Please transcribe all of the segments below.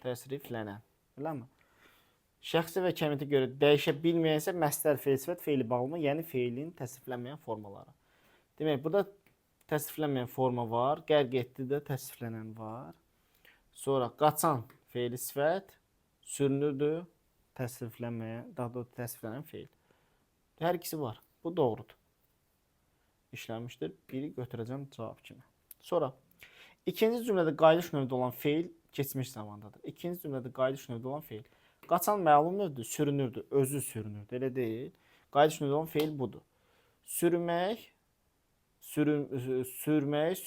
Təsriflənən. Eləmi? Şəxsi və kəmiyyətə görə dəyişə bilməyənsə məstər feil, sifət feili bağlama, yəni feilin təsriflənməyən formaları. Demək, burada təsriflənməyən forma var, qərq etdi də təsriflənən var. Sonra qaçan feili sifət, sürünürdü, təsriflənməyən, daha doğrusu təsriflənən feil. Hər ikisi var. Bu doğrudur. İşlənmişdir. Biri götürəcəm cavab kimi. Sonra ikinci cümlədə qayıdış növdə olan feil keçmiş zamandadır. İkinci cümlədə qayıdış növdə olan feil. Qaçan məlum növdür, sürünürdü, özü sürünürdü, elə deyil. Qayıdış növdə olan feil budur. Sürmək, sürünmək,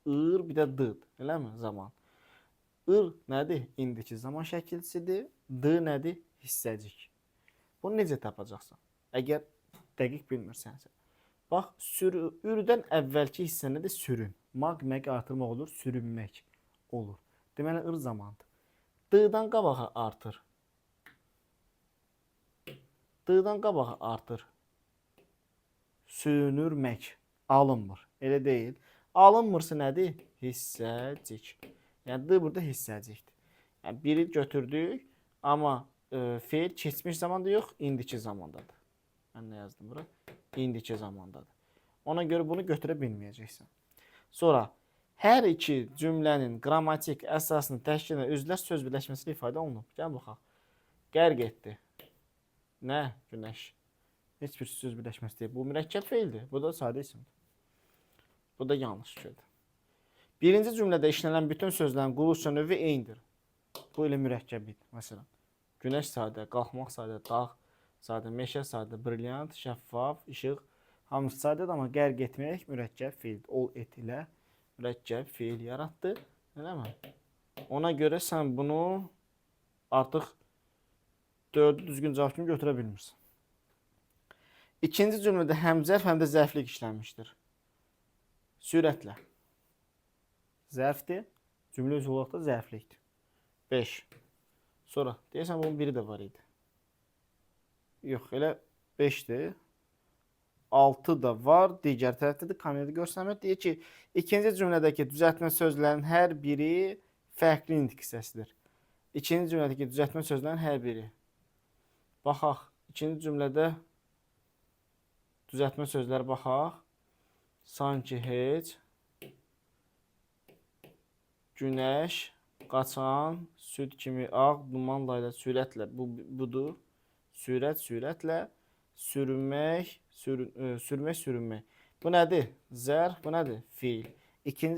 ır, bir də dıd, eləmi? Zaman. Ir nədir? İndiki zaman şəkilçisidir. D nədir? Hissəcik. Bunu necə tapacaqsan? Əgər dəqiq bilmirsənsə. Bax, ürdən əvvəlki hissə nədir? Sürün. Məq artırmaq olur, sürünmək olur. Deməli, ır zamandır. D-dan qabağa artır. D-dan qabağa artır. Sürünürmək. Alınmır. Elə deyil. Alınmırsa nədir? Hissəcik. Yəni, D burada hissəcikdir. Yəni, biri götürdük, amma feil keçmiş zamanda yox, indiki zamandadır. Mən nə yazdım bura? İndiki zamandadır. Ona görə bunu götürə bilməyəcəksən. Sonra, hər iki cümlənin qrammatik əsasını təşkil edən özlər söz birləşməsilə ifadə olunub. Gəl baxaq. Qərq etdi. Nə? Günəş. Heç bir söz birləşməsi deyil. Bu mürəkkəb feildir. Bu da sadə isimdir. Bu da yanlış şeydir. Birinci cümlədə işlənilən bütün sözlərin quruluşca növü eynidir. Bu ilə mürəkkəbidir. Məsələn, günəş sadə, qalxmaq sadə, dağ sadə, meşə sadə, brilyant, şəffaf, işıq. Hamısı sadədir, amma qərq etmək mürəkkəb feildir. Ol et ilə mürəkkəb feil yaratdı. Eləmi? Ona görə sən bunu artıq 4-ü düzgün cavab kimi götürə bilmirsən. İkinci cümlədə həm zərf, həm də zərflik işlənmişdir. Sürətlə. Zərfdir. Cümlə üzvü olaraq da zərflikdir. 5. Sonra, deyəsən bunun biri də var idi. Yox, elə 5-dir. 6 da var. Digər tərəfdədir. Kamerada görsənmir. Deyir ki, ikinci cümlədəki düzəltmə sözlərin hər biri fərqli intik hissəsidir. İkinci cümlədəki düzəltmə sözlərin hər biri. Baxaq. İkinci cümlədə düzəltmə sözləri baxaq. Sanki heç, günəş, qaçan, süd kimi ağ, dumanla ilə, sürətlə. Budur. Sürət, sürətlə. Sürünmək, sürmək. Bu nədir? Zərf, bu nədir? Fiil. İkinci